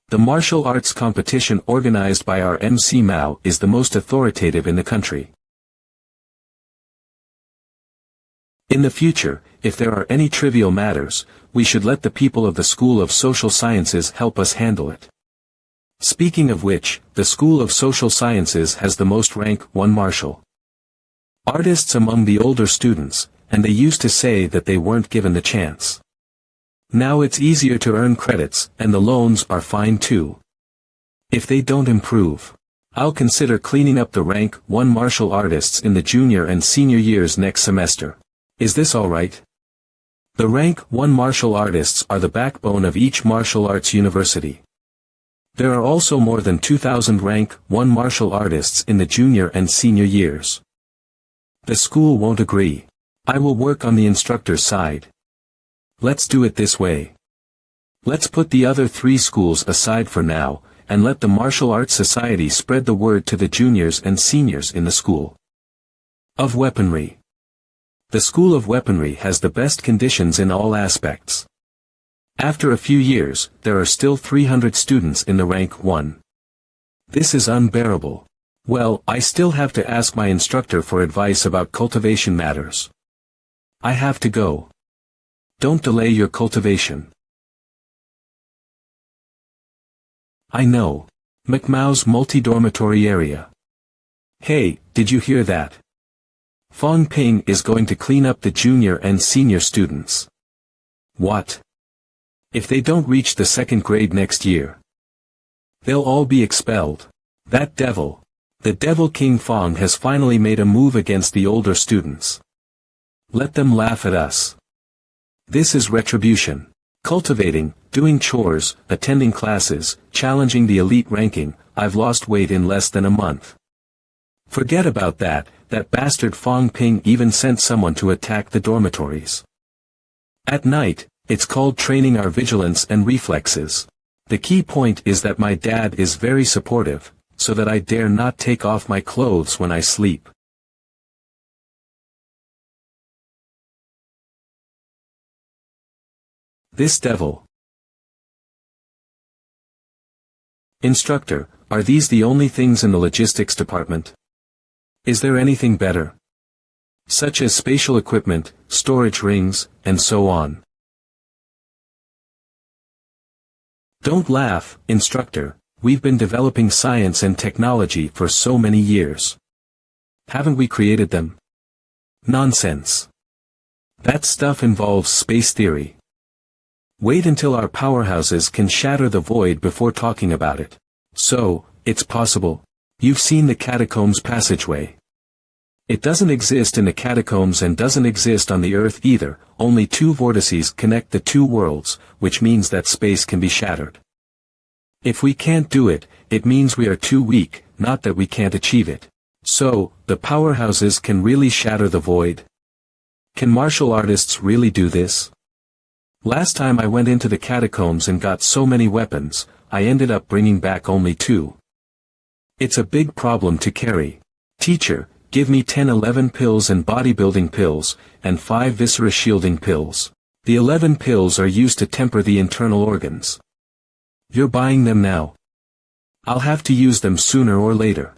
The martial arts competition organized by our MC Mao is the most authoritative in the country. In the future, if there are any trivial matters, we should let the people of the School of Social Sciences help us handle it. Speaking of which, the School of Social Sciences has the most rank 1 martial artists among the older students, and they used to say that they weren't given the chance. Now it's easier to earn credits, and the loans are fine too. If they don't improve, I'll consider cleaning up the rank 1 martial artists in the junior and senior years next semester. Is this alright? The rank 1 martial artists are the backbone of each martial arts university. There are also more than 2,000 rank 1 martial artists in the junior and senior years. The school won't agree. I will work on the instructor's side. Let's do it this way. Let's put the other 3 schools aside for now, and let the Martial Arts Society spread the word to the juniors and seniors in the School of Weaponry. The School of Weaponry has the best conditions in all aspects. After a few years, there are still 300 students in the rank 1. This is unbearable. Well, I still have to ask my instructor for advice about cultivation matters. I have to go. Don't delay your cultivation. I know. McMao's multi-dormitory area. Hey, did you hear that? Fong Ping is going to clean up the junior and senior students. What? If they don't reach the 2nd grade next year, they'll all be expelled. That devil. The Devil King Fong has finally made a move against the older students. Let them laugh at us. This is retribution. Cultivating, doing chores, attending classes, challenging the elite ranking. I've lost weight in less than a month. Forget about that bastard Fong Ping even sent someone to attack the dormitories. At night, it's called training our vigilance and reflexes. The key point is that my dad is very supportive, so that I dare not take off my clothes when I sleep. This devil. Instructor, are these the only things in the logistics department? Is there anything better? Such as spatial equipment, storage rings, and so on. Don't laugh, instructor, we've been developing science and technology for so many years. Haven't we created them? Nonsense. That stuff involves space theory. Wait until our powerhouses can shatter the void before talking about it. So, it's possible. You've seen the Catacombs passageway. It doesn't exist in the Catacombs and doesn't exist on the Earth either, only 2 vortices connect the 2 worlds, which means that space can be shattered. If we can't do it, it means we are too weak, not that we can't achieve it. So, the powerhouses can really shatter the void? Can martial artists really do this? Last time I went into the Catacombs and got so many weapons, I ended up bringing back only 2. It's a big problem to carry. Teacher, give me 10-11 pills and bodybuilding pills, and 5 viscera shielding pills. The 11 pills are used to temper the internal organs. You're buying them now. I'll have to use them sooner or later.